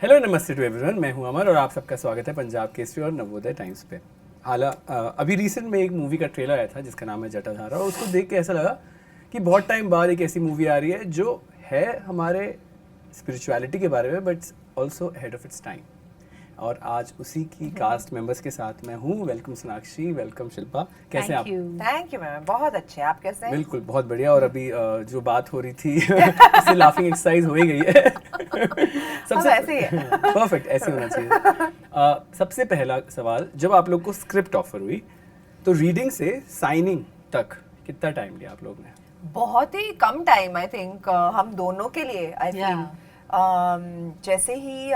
Hello नमस्ते to everyone, मैं हूं अमर और आप सबका स्वागत है पंजाब केसरी और नवोदय टाइम्स पे। अभी रिसेंट में एक मूवी का ट्रेलर आया था जिसका नाम है जटाधारा, और उसको देख के ऐसा लगा कि बहुत टाइम बाद एक ऐसी मूवी आ रही है जो है हमारे स्पिरिचुअलिटी के बारे में but also head of its time. और आज उसी की कास्ट मेंबर्स के साथ मैं हूँ। वेलकम सोनाक्षी, वेलकम शिल्पा, कैसे हैं आप? थैंक यू मैम, बहुत अच्छे। आप कैसे हैं? बिल्कुल बहुत बढ़िया। और अभी जो बात हो रही थी उससे लाफिंग एक्सरसाइज हो ही गई है। सबसे ऐसे ही है। परफेक्ट, ऐसे होना चाहिए। सबसे पहला सवाल, जब आप लोग को स्क्रिप्ट ऑफर हुई तो रीडिंग से साइनिंग तक कितना टाइम लिया आप लोग ने? बहुत ही कम टाइम, आई थिंक हम दोनों के लिए। आई थिंक जैसे ही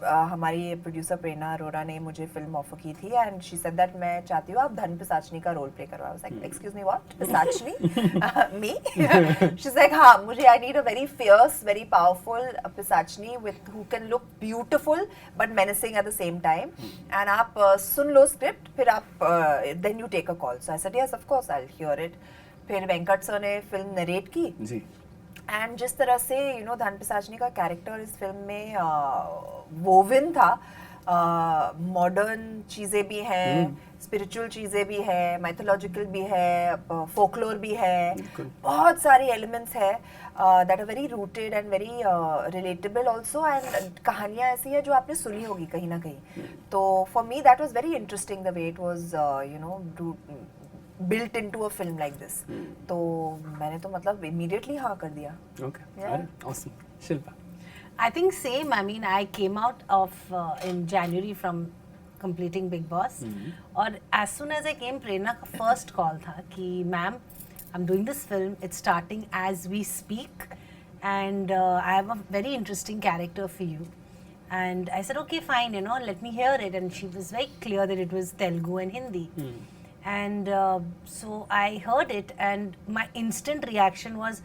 हमारी प्रोड्यूसर प्रेरणा अरोरा ने मुझे फिल्म ऑफर की थी एंड शी सेड दैट मैं चाहती हूँ आप धन पिशाचनी का रोल प्ले करवाओ। लाइक एक्सक्यूज मी, व्हाट पिशाचनी? मी? शी इज लाइक हाँ, मुझे I need a very fierce, very powerful पिशाचनी with who can look beautiful but menacing at the same time. And आप सुन लो स्क्रिप्ट, फिर आप then you take a call. So I said yes of course I will hear it. फिर Venkat sir ने film narrate की जी। And जिस तरह से धन पिशाचनी का कैरेक्टर इस फिल्म में वोविन था, मॉडर्न चीज़ें भी हैं, स्पिरिचुअल चीज़ें भी है, माइथोलॉजिकल भी है, फोकलोर भी है, बहुत सारी एलिमेंट्स है that are very rooted and very relatable also. And कहानियाँ ऐसी है जो आपने सुनी होगी कहीं ना कहीं। तो for me that was very interesting the way it was built into a film like this. तो मैंने तो मतलब immediately हाँ कर दिया. Okay. Awesome. Shilpa. I think same. I mean, I came out of in January from completing Big Boss. और as soon as I came, प्रेरणा का first call था कि ma'am, I'm doing this film. It's starting as we speak, and I have a very interesting character for you. And I said, okay, fine, let me hear it. And she was very clear that it was Telugu and Hindi. And so I heard it, and my instant reaction was,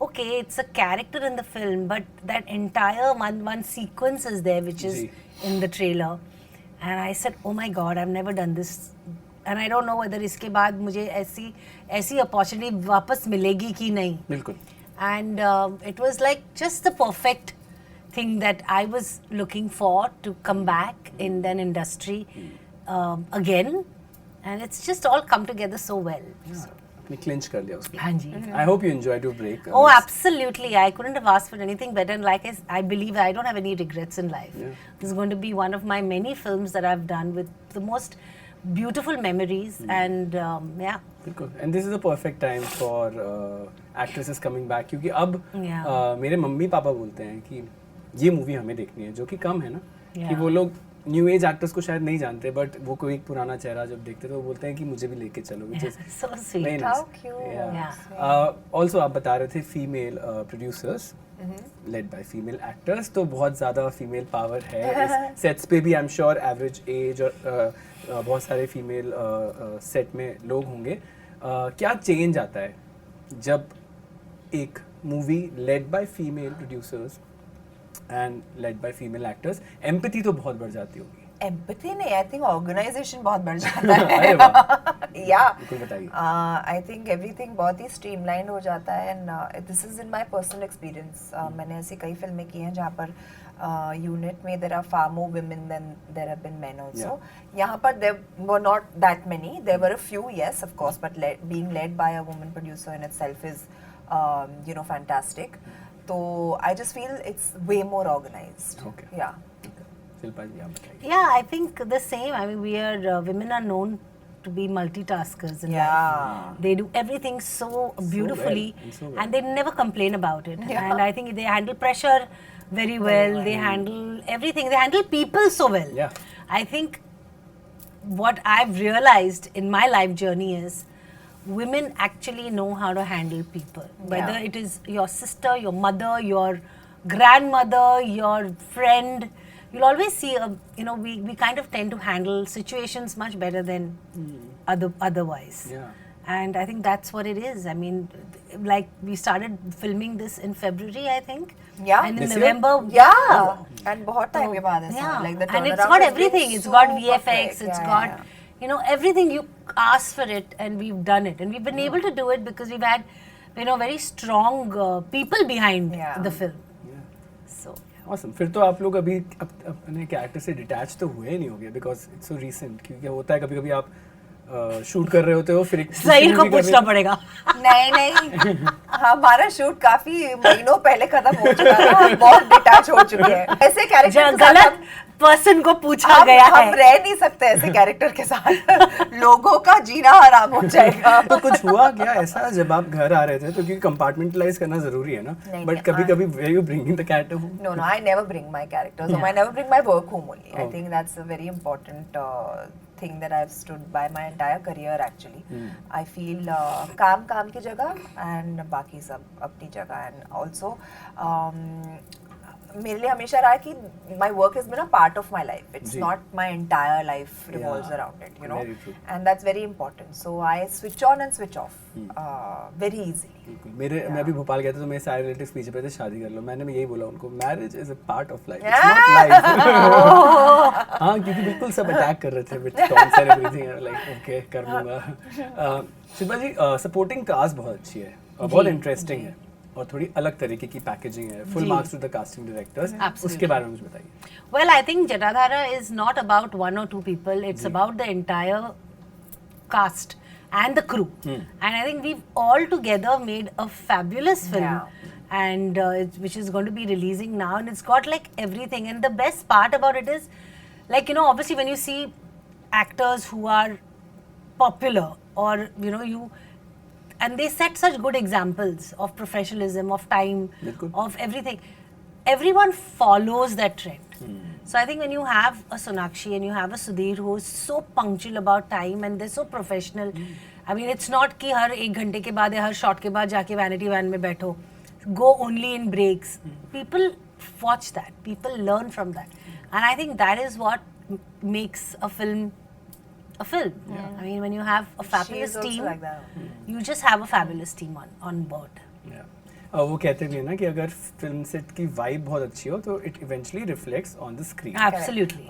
okay, it's a character in the film, but that entire one sequence is there, which is in the trailer. And I said, oh my God, I've never done this. And I don't know whether इसके बाद मुझे ऐसी opportunity वापस मिलेगी कि नहीं. बिल्कुल. And it was like just the perfect thing that I was looking for to come back in an industry again. And it's just all come together so well. आपने clinch कर लिया उसको. हाँ जी. I hope you enjoyed your break. Oh, absolutely. I couldn't have asked for anything better. And like I believe I don't have any regrets in life. Yeah. This is going to be one of my many films that I've done with the most beautiful memories. And yeah. बिल्कुल. And this is the perfect time for actresses coming back, क्योंकि अब मेरे mummy papa बोलते हैं कि ये movie हमें देखनी है, जो कि कम है ना, कि वो लोग न्यू एज एक्टर्स को शायद नहीं जानते, बट वो कोई एक पुराना चेहरा जब देखते तो वो बोलते हैं कि मुझे भी लेके चलो, which is so sweet. very How nice. cute. Yeah. Also आप बता रहे थे female producers led by female actors, तो बहुत ज़्यादा फीमेल पावर है इस सेट्स पे भी। I am sure average age और बहुत सारे फीमेल सेट में लोग होंगे। क्या चेंज आता है जब एक movie led by female producers and led by female actors? Empathy तो बहुत बढ़ जाती होगी। एम्पैथी नहीं, आई थिंक ऑर्गेनाइजेशन बहुत बढ़ जाता है। अरे वाह, या बिल्कुल बताइए। आई थिंक एवरीथिंग बहुत ही स्ट्रीमलाइंड हो जाता है। And this is in my personal experience. मैंने ऐसी कई फिल्में की हैं जहाँ पर यूनिट में there are far more women than there have been men also. यहाँ पर there were not that many, there were a few, yes of course, but being led by a woman producer in itself is fantastic. So I just feel it's way more organized. Okay. Yeah. Shilpa ji आप बताइए। Yeah, I think the same. I mean, we are women are known to be multitaskers in Yeah. life. They do everything so beautifully, well. and they never complain about it. Yeah. And I think they handle pressure very well. They handle everything. They handle people so well. Yeah. I think what I've realized in my life journey is women actually know how to handle people. Whether it is your sister, your mother, your grandmother, your friend, you'll always see we kind of tend to handle situations much better than otherwise. Yeah. And I think that's what it is. I mean, like we started filming this in February, I think. Yeah. And in This year? November. Yeah. And बहुत time के बाद ऐसा, Yeah. like the And it's turnaround got has been everything. It's so got VFX. perfect. It's Yeah, got yeah. everything you ask for it, and we've done it, and we've been able to do it because we've had very strong people behind Yeah. the film. Yeah. So Awesome. फिर तो आप लोग अभी अपने character से detach तो हुए नहीं होगे बिकॉज इट्स सो रीसेंट, क्योंकि होता है कभी कभी आप शूट कर रहे होते हो फिर एक सही को पूछना पड़ेगा। नहीं हमारा शूट काफी महीनों पहले खत्म हो चुका है, हम बहुत डिटैच हो चुके हैं ऐसे कैरेक्टर गलत पर्सन को पूछा गया है। हम रह नहीं सकते ऐसे कैरेक्टर के साथ, लोगों का जीना हराम हो जाएगा। तो कुछ हुआ क्या ऐसा जब आप घर आ रहे थे, तो क्योंकि कंपार्टमेंटलाइज करना जरूरी है ना, बट कभी कभी were you bringing the character home? No, I never bring my characters. I never bring my work home only. I think that's a very important thing that I've stood by my entire career actually. I feel काम काम की जगह and बाकी सब अपनी जगह, and also मेरे लिए हमेशा रहा है कि my work has been a part of my life. It's not my entire life revolves around it, you know. Very true. And that's very important. So I switch on and switch off very easily. मैं अभी भोपाल गया था तो मेरे सारे relatives पीछे पे थे शादी कर लो, मैंने यही बोला उनको, marriage is a part of life, it's not life. हाँ, क्योंकि बिल्कुल सब अटैक कर रहे थे with tons and everything, like okay कर लूंगा। शिल्पा जी, सपोर्टिंग कास्ट बहुत अच्छी है और बहुत इंटरेस्टिंग है और थोड़ी अलग तरीके की पैकेजिंग है, full marks to the casting directors, उसके बारे में कुछ बताइए। Well, I think Jatadhara is not about one or two people, it's about the entire cast and the crew. And I think we've all together made a fabulous film. And which is going to be releasing now, and it's got like everything. And the best part about it is, like, you know, obviously when you see actors who are popular, or you know, and they set such good examples of professionalism, of time, of everything, everyone follows that trend. So I think when you have a Sonakshi and you have a Sudhir who is so punctual about time and they're so professional, I mean it's not कि हर एक घंटे के बाद या हर shot के बाद जाके vanity van में बैठो, go only in breaks. People watch that, people learn from that, and I think that is what makes a film a film. I mean when you have a fabulous team, like that. You just have a fabulous team on board. वो कहते भी है ना कि अगर film set की vibe बहुत अच्छी हो तो it eventually reflects on the screen. Absolutely.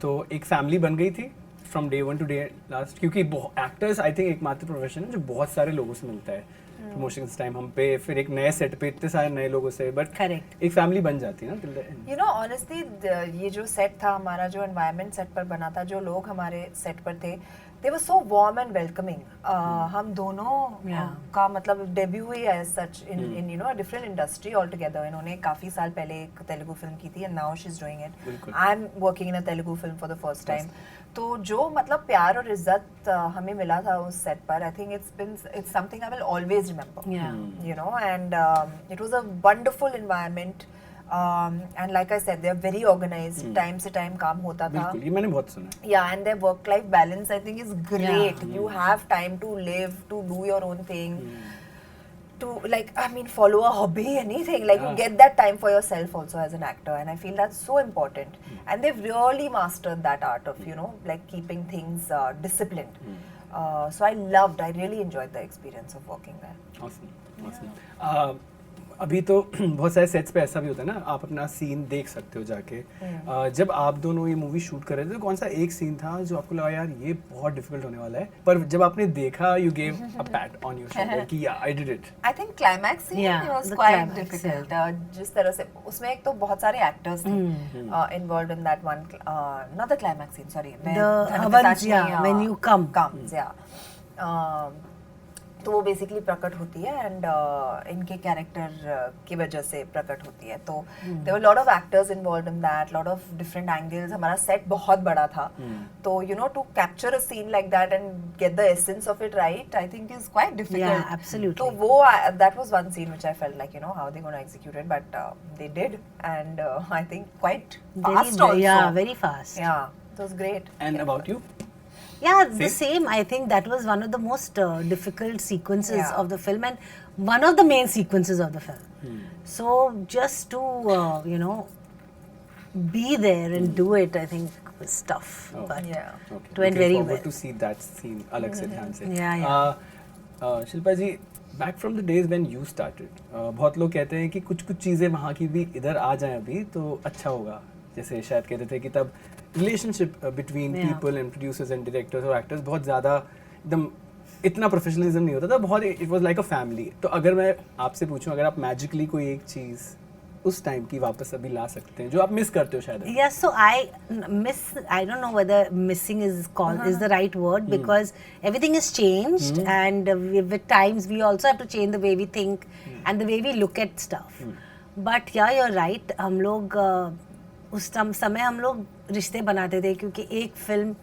तो एक फैमिली बन गई थी from day one two day last, क्योंकि एक्टर्स आई थिंक एकमात्र प्रोफेशन है जो बहुत सारे लोगों से मिलता है प्रमोशंस टाइम, हम पे फिर एक नए सेट पे इतने सारे नए लोगों से, बट एक फैमिली बन जाती है ना till the end. You know honestly ये जो सेट था हमारा, जो एनवायरनमेंट सेट पर बना था, जो लोग हमारे सेट पर थे, they were so warm and welcoming. हम दोनों का मतलब डेब्यू हुई है सच in you know a different industry altogether. इन्होंने काफी साल पहले एक तेलुगु फिल्म की थी and now she's doing it. I'm working in a Telugu film for the first time. तो जो मतलब प्यार और इज्जत हमें मिला था उस सेट पर, I think it's something I will always remember. You know, and it was a wonderful environment. And like I said, they are very organized. Time से time काम होता था. बिल्कुल, ये मैंने बहुत सुना है. Yeah, and their work-life balance I think is great. You have time to live, to do your own thing, to like follow a hobby, anything. Like you get that time for yourself also as an actor, and I feel that's so important. And they've really mastered that art of like keeping things disciplined. So I really enjoyed the experience of working there. Awesome. अभी तो बहुत सारे sets पे ऐसा भी होता है ना, आप अपना सीन देख सकते हो जाके। जब आप दोनों ये मूवी शूट कर रहे थे तो कौन सा एक सीन था जो आपको लगा यार ये बहुत डिफिकल्ट होने वाला है, पर जब आपने देखा you gave a pat on your shoulder कि या I did it? I think climax scene was quite difficult. जिस तरह से उसमें एक तो बहुत सारे एक्टर्स थे involved in that one, not the climax scene, sorry, when you comes, तो वो बेसिकली प्रकट होती है एंड इनके कैरेक्टर की वजह से प्रकट होती है। तो there were lot of actors involved in that, lot of different angles, हमारा सेट बहुत बड़ा था, तो you know to capture a scene like that and get the essence of it right, I think is quite difficult. Absolutely. तो वो that was one scene which I felt like how they gonna execute it, but they did and I think quite fast also. Yeah, very fast. Yeah, it was great. And about you? Yeah, the same. I think that was one of the most difficult sequences of the film and one of the main sequences of the film. So just to be there and do it, I think was tough. But it went very well. To see that scene, अलग से ध्यान से. Yeah. Shilpa ji, back from the days when you started, बहुत लोग कहते हैं कि कुछ चीज़ें वहाँ की भी इधर आ जाएं अभी तो अच्छा होगा, जैसे शायद कहते थे कि तब relationship between people and producers and directors और एक्टर्स बहुत ज़्यादा एकदम इतना प्रोफेशनलिज्म नहीं होता था, बहुत it was like a family. तो अगर मैं आपसे पूछूं, अगर आप मैजिकली कोई एक चीज़ उस टाइम की वापस अभी ला सकते हैं जो आप मिस करते हो शायद? Yeah, so I don't know whether missing is the right word, because everything has changed, and with times we also have to change the way we think and the way we look at stuff. But yeah, you're right. हम लोग उस समय हम लोग रिश्ते बनाते थे, क्योंकि एक फिल्म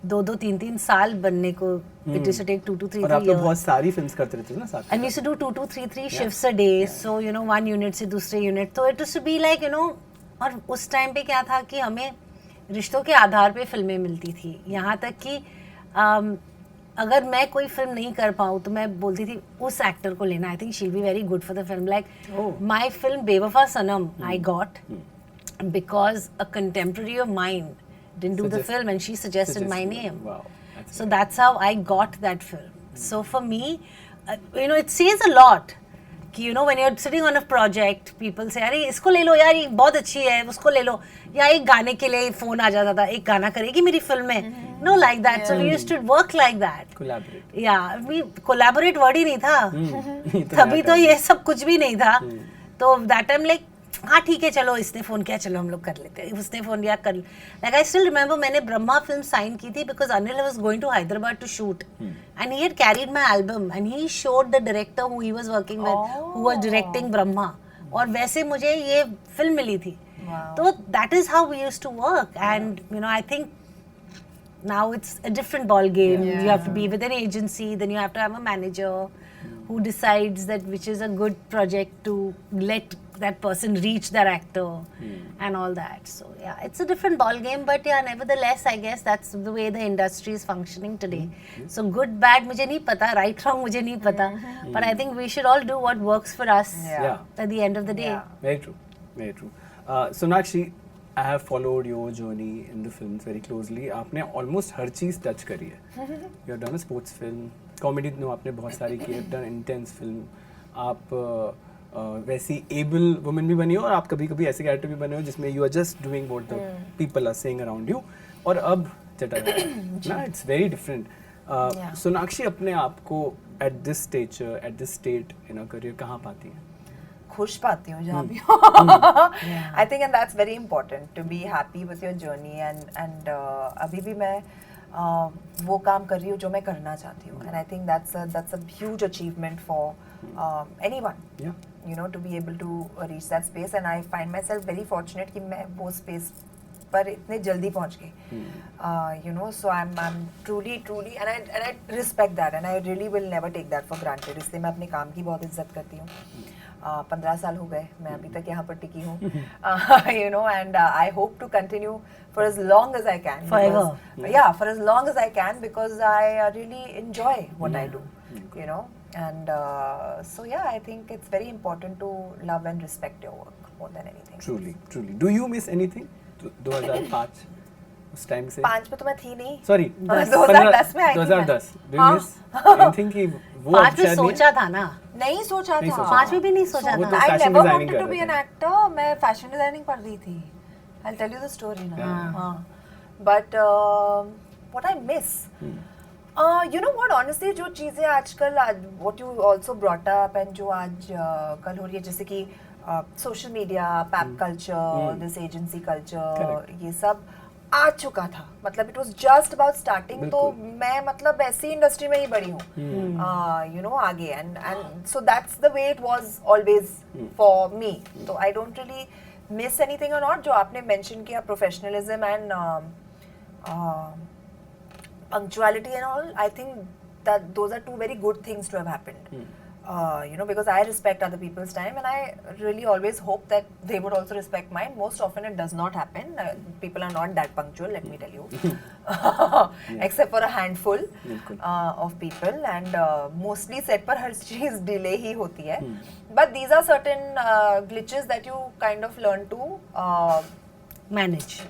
2-2, 3-3 साल बनने को, it used to take 2 to 3 और आप लोग years. बहुत सारी फिल्म्स करते रहते थे ना साथ में? And we used to do 2 to 3 shifts a day. So you know, one unit से दूसरे unit. तो it used to be like, you know, और उस टाइम पे क्या था कि हमें रिश्तों के आधार पे फिल्में मिलती थी. यहाँ तक कि अगर मैं कोई फिल्म नहीं कर पाऊँ तो मैं बोलती थी उस एक्टर को लेना. I think she'll be very good for the film. Like my film बेवफा सनम I got because a contemporary of mine didn't do the film and she suggested my name. Wow. So that's how I got that film. So for me, you know, it says a lot. कि you know, when you're sitting on a project, people say, अरे इसको ले लो यार, ये बहुत अच्छी है, उसको ले लो. या एक गाने के लिए फोन आ जाता था, एक गाना करेगी मेरी फिल्म में. No, like that. So we used to work like that. Collaborate. Yeah, collaborate word ही नहीं था. तभी तो ये सब कुछ भी नहीं था. तो that time like, हाँ ठीक है, चलो इसने फोन किया, चलो हम लोग कर लेते हैं. उसने फोन किया, कर. Like I still remember मैंने ब्रह्मा फिल्म साइन की थी because Anil was going to Hyderabad to shoot, and he had carried my album and he showed the director who he was working with, who was directing Brahma. और वैसे मुझे ये film मिली थी. तो that is how we used to work, and you know, I think now it's a different ball game. You have to be with an agency, then you have to have a manager who decides that which is a good project to let that person reach that actor and all that. So yeah, it's a different ball game, but yeah, nevertheless I guess that's the way the industry is functioning today. So good bad मुझे नहीं पता, right wrong मुझे नहीं पता, but I think we should all do what works for us at the end of the day. Very true, very true. Sonakshi, I have followed your journey in the films very closely. आपने almost हर चीज touch करी है. You have done a sports film, comedy no आपने बहुत सारी की है, done intense film. आप वैसी एबल वुमेन भी बनी हो, और आप कभी कभी ऐसे कैरेक्टर भी बने हो जिसमें you are just doing what the people are saying around you. और अब चटाई ना, इट्स वेरी डिफरेंट. सोनाक्षी अपने आप को at this stage, at this state in a career कहाँ पाती है? खुश पाती हूँ जहाँ भी हो. I think and that's very important to be happy with your journey, and अभी भी मैं वो काम कर रही हूँ जो मैं करना चाहती हूँ, and I think that's a huge achievement for anyone. You know, to be able to reach that space, and I find myself very fortunate कि मैं वो space पर इतने जल्दी पहुँच गई. You know, so I'm truly and I respect that, and I really will never take that for granted. इसलिए मैं अपने काम की बहुत इज्जत करती हूँ. 15 साल हो गए, मैं अभी तक यहाँ पर टिकी हूँ. You know, and I hope to continue for as long as I can. Forever. Yeah, for as long as I can, because I really enjoy what I do. You know. And so yeah, I think it's very important to love and respect your work more than anything. Truly. Do you miss anything? 2005 उस time से? 5 में तो मैं थी नहीं. Sorry. 2010 में आई थी. 2010. Do you miss anything कि वो 5 में सोचा था ना? नहीं सोचा था. 5 में भी नहीं सोचा वो था. तो I fashion never designing wanted to कर be रहे an थे. actor. मैं fashion designing पढ़ रही थी. I'll tell you the story now. But what I miss. You know what, honestly, जो चीज़ें आजकल, what you also brought up, and जो आज कल हो रही है, जैसे कि social media, pap culture, this agency culture, ये सब आ चुका था. मतलब it was just about starting. तो मैं मतलब ऐसी इंडस्ट्री में ही बड़ी हूँ, you know, आगे, and so that's the way it was always for me. So I don't really miss anything or not. जो आपने mention किया, professionalism and punctuality and all, I think that those are two very good things to have happened. You know, because I respect other people's time, and I really always hope that they would also respect mine. Most often it does not happen. People are not that punctual, let me tell you. Except for a handful of people, and mostly set पर हर चीज़ delay ही होती है. But these are certain glitches that you kind of learn to manage.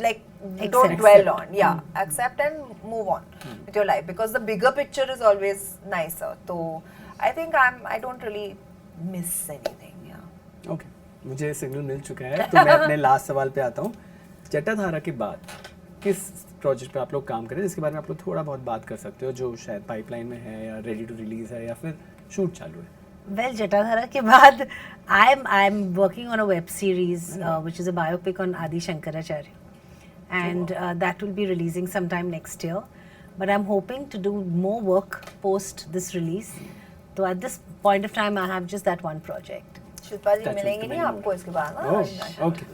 Like don't dwell on, accept and move on with your life, because the bigger picture is always nicer. So I think I don't really miss anything. Okay, मुझे signal मिल चुका है, तो मैं अपने last सवाल पे आता हूँ. जटाधारा के बाद किस प्रोजेक्ट पे आप लोग काम करें जिसके बारे में आप लोग थोड़ा बहुत बात कर सकते हो, जो शायद पाइपलाइन में है या रेडी टू रिलीज है या फिर शूट चालू है? Well, Jatadhara के बाद I'm working on a web series which is a biopic on Adi Shankaracharya, and that will be releasing sometime next year. But I'm hoping to do more work post this release. So at this point of time, I have just that one project. Shilpa ji Touch मिलेंगे with नहीं the आपको इसके बाद ना? Oh, okay.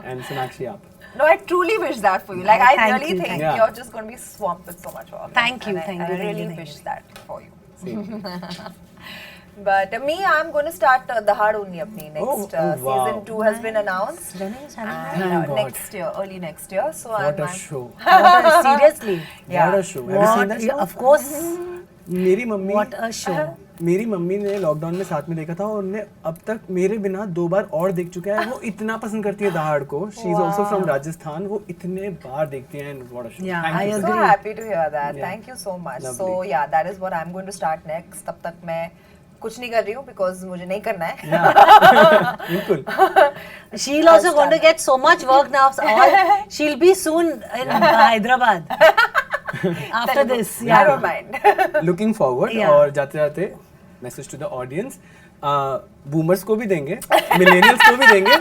And Sonakshi, आप. No, I truly wish that for you. Like, I Thank really you, think thank you. you're just going to be swamped with so much work. Thank you, And thank I you, thank really you, thank wish you. that for you. Same. But me, I'm going to start Dahad only apni next. Oh, wow. Season 2 has been announced. When is it? And, Thank God. next year, early next year. So What a I'm show. Seriously? Yeah. What a show. Have you seen that show? Of course. मेरी mummy What a show. मेरी mummy ने lockdown में साथ में देखा था और उन्हें अब तक मेरे बिना 2 बार और देख चुका है. वो इतना पसंद करती है दहाड़ को. She is also from Rajasthan. वो इतने बार देखती है. And what a show. Yeah, Thank I you, so sir. agree. happy to hear that. Yeah. Thank you so much. Lovely. So yeah, that is what I'm going to start next. तब तक मैं कुछ नहीं कर रही हूँ because मुझे नहीं करना है. Yeah. बिल्कुल. She'll also going to get so much work now. She'll be soon in Hyderabad. After this, I yeah. don't mind. Looking forward. Yeah. और जाते जाते message to the audience. Boomers को भी देंगे, मिलेनियल्स को भी देंगे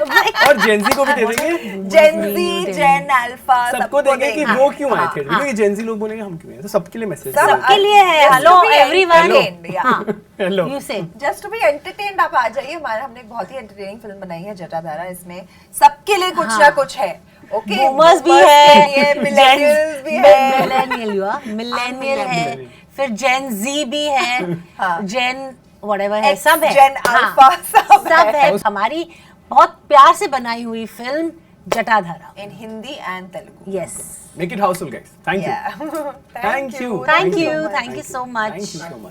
और जेनजी को भी दे देंगे. Gen Z, Gen Alpha, सबको देंगे कि वो क्यों आए थे. क्योंकि जेनजी लोग बोलेंगे हम क्यों आए. तो सबके लिए मैसेज. सबके लिए है. Just Hello to be everyone. entertained, yeah. Hello. You say. Just to be entertained, आप आ जाइए. हमने एक बहुत ही entertaining फिल्म बनाई है जटाधारा. इसमें सबके लिए कुछ ना कुछ है. Okay. Boomers भी Boomers है. के लिए, millennials भी है. Millennial you are. Millennial है. फिर Gen Z भी है. Gen whatever है. सब है. Gen Alpha, सब है. हमारी बहुत प्यार से बनाई हुई film Jatadhara. In Hindi and Telugu. Yes. Make it housefull, guys. Thank you. Yeah. Thank you. Thank so you. much. Thank you so much. Thank you so much.